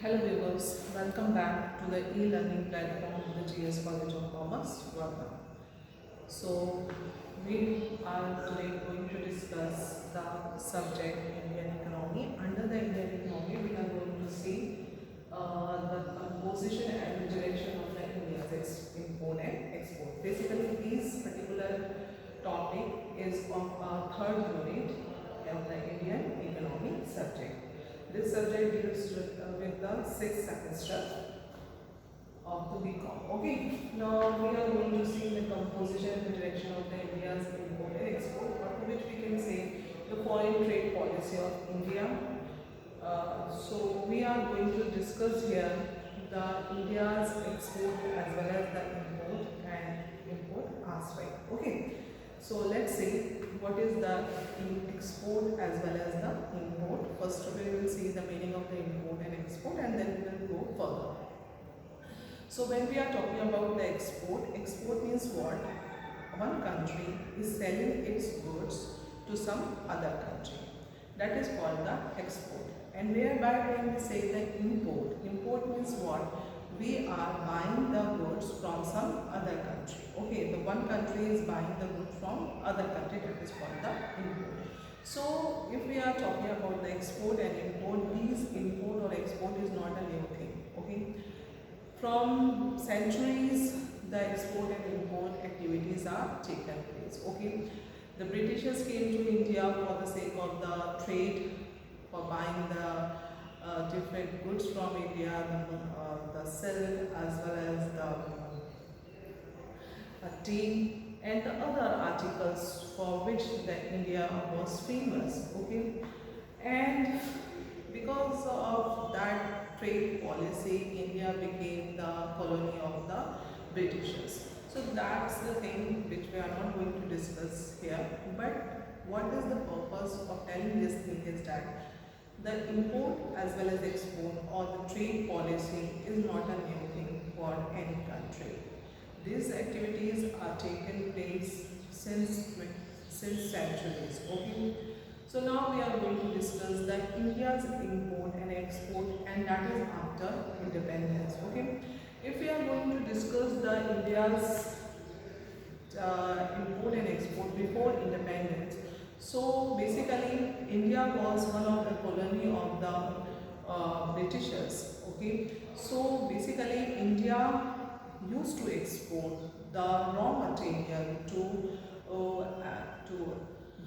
Hello viewers, welcome back to the e-learning platform of the GS College of Commerce, Varna. So we are today going to discuss the subject Indian economy. Under the Indian economy, we are going to see the composition and the direction of the India's import and export. Basically, this particular topic is of our third unit of the Indian economy subject. This subject deals with the sixth semester of the BCom. Okay, now we are going to see the composition and the direction of the India's import and export, or to which we can say the foreign trade policy of India. So we are going to discuss here the India's export as well as the import aspect. Okay, so let's see what is the export as well as the import. First we will see the meaning of the import and export, and then we will go further. So when we are talking about the export means what? One country is selling its goods to some other country. That is called the export. And whereby when we say the import means what? We are buying the goods from some other country. Okay, the one country is buying the goods from other country, that is called the import. So if we are talking about the export and import, these import or export is not a new thing. Okay, from centuries, the export and import activities are taken place. Okay, the Britishers came to India for the sake of the trade, for buying the different goods from India, the silk as well as the tea and the other articles for which the India was famous. Okay, and because of that trade policy, India became the colony of the Britishers. So that's the thing which we are not going to discuss here. But what is the purpose of telling this thing is that the import as well as export or the trade policy is not a new thing for any country. These activities are taken place since centuries. Okay. So now we are going to discuss the India's import and export, and that is after independence. Okay. If we are going to discuss the India's import and export before independence, so basically India was one of the colony of the Britishers. Okay. So basically India used to export the raw material to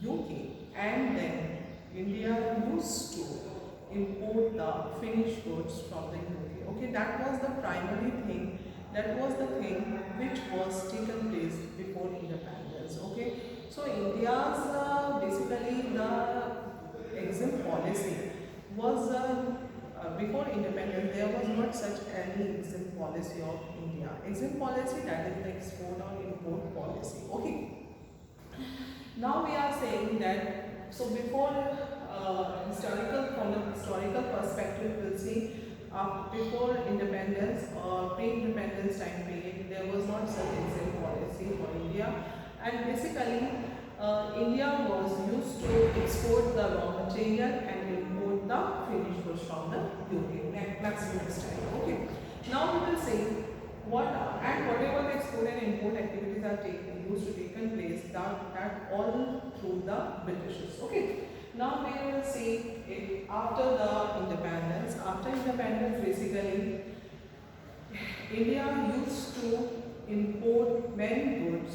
UK, and then India used to import the finished goods from the UK. Okay, that was the primary thing, that was the thing which was taken place before independence. Okay, so India's basically the exempt policy was before independence there was not such any exempt policy of India. Exempt policy, that is the export or import policy. Okay. Now we are saying that, so before from the historical perspective, we'll see before independence or pre-independence time period, there was not such exempt policy for India, and basically India was used to export the raw material and import the finished goods from the UK maximum time. Okay. Now we will see what and whatever the export and import activities are used to taken place, that all through the Britishers. Okay. Now we will see it after the independence. After independence, basically India used to import many goods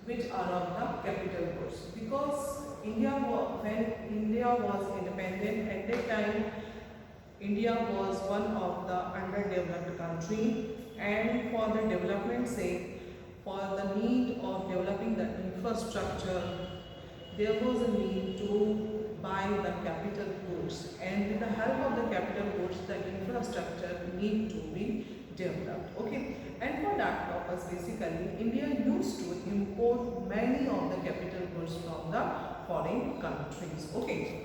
which are of the capital goods, because when India was independent, at that time India was one of the underdeveloped country, and for the development sake, for the need of developing the infrastructure, there was a need to buy the capital goods, and with the help of the capital goods, the infrastructure need to be developed. Okay, and for that purpose, basically India used to import many of the capital goods from the foreign countries. Okay.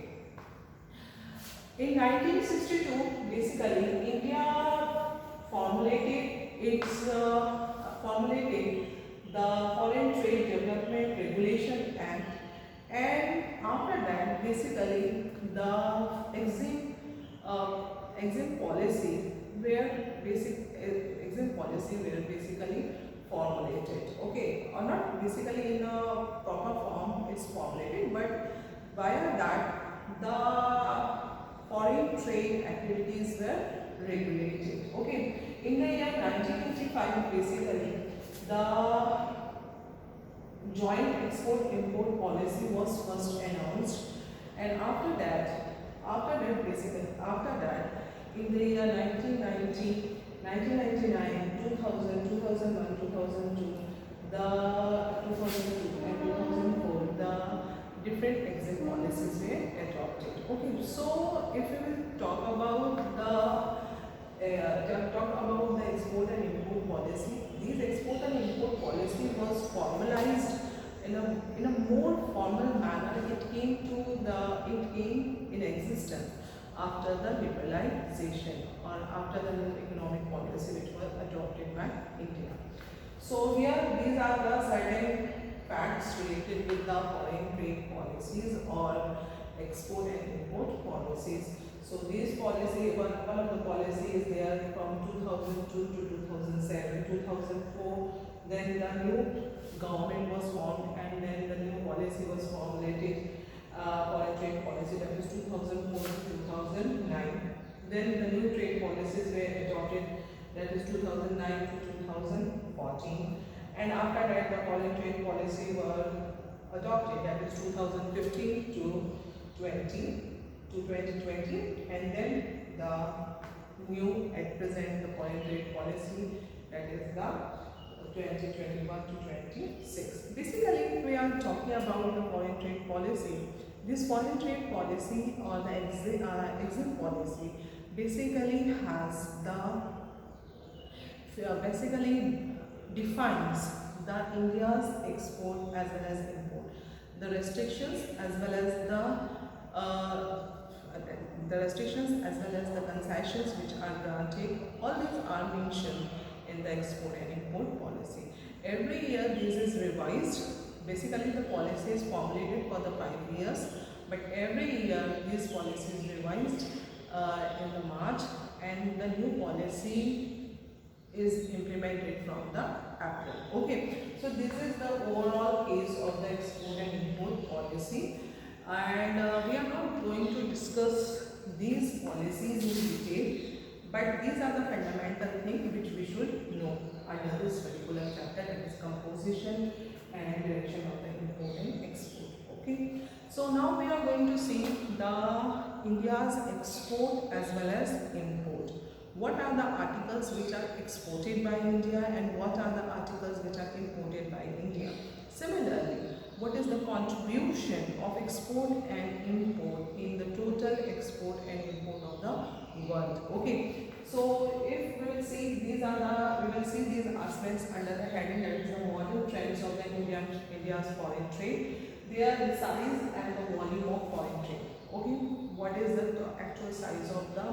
In 1962, basically India formulated the Foreign Trade Development Regulation Act, and after that, basically the exim policy where basic exim policy were basically formulated. Okay, or not basically in a proper form it's formulated, but via that the foreign trade activities were regulated. Okay, in the year 1955 basically the joint export-import policy was first announced, and after that, in the year 1990, 1999, 2000, 2001, 2002, the 2002 and 2004, the different exit policies were adopted. Okay, so if we will talk about the export and import policy, these export and import policy was formalized in a more formal manner. It came in existence after the liberalization or after the new economic policy which was adopted by India. So here these are the certain facts related with the foreign trade policies or export and import policies. So these policy, one of the policies there from 2002 to 2007, 2004, then the new government was formed and then the new policy was formulated, foreign trade policy, that is 2004 to 2009. Then the new trade policies were adopted, that is 2009 to 2014. And after that the foreign trade policy were adopted, that is 2015 to 2020, and then the new at present the foreign trade policy, that is the 2021 to 26. Basically, we are talking about the foreign trade policy. This foreign trade policy or the exit policy basically has basically defines the India's export as well as import, the restrictions as well as the concessions which are granted. All these are mentioned in the export and import policy. Every year this is revised. Basically the policy is formulated for the 5 years, but every year this policy is revised in the March, and the new policy is implemented from the April. Okay, so this is the overall case of the export and import policy, and we are not going to discuss these policies in detail, but these are the fundamental things which we should know under this particular chapter, that is composition and direction of the import and export. Okay, so now we are going to see the India's export as well as import. What are the articles which are exported by India and what are the articles which are imported by India? Similarly, what is the contribution of export and import in the total export and import of the world? Okay, so if we will see these aspects under the heading, that is the modern trends of the India's foreign trade. They are the size and the volume of foreign trade. Okay, what is the actual size of the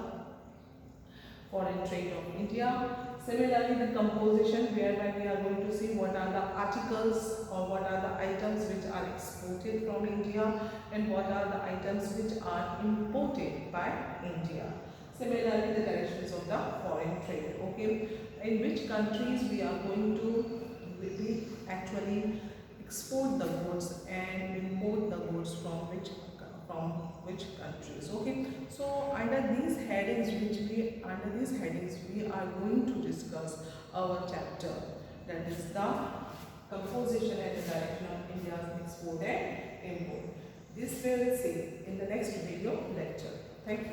foreign trade of India? Similarly, the composition, whereby we are going to see what are the articles or what are the items which are exported from India and what are the items which are imported by India. Similarly, the directions of the foreign trade. Okay, in which countries we are going to actually export the goods and import the goods from which countries. Okay, so under these headings we are going to discuss our chapter, that is the composition and the direction of India's export and import. This we will see in the next video lecture. Thank you.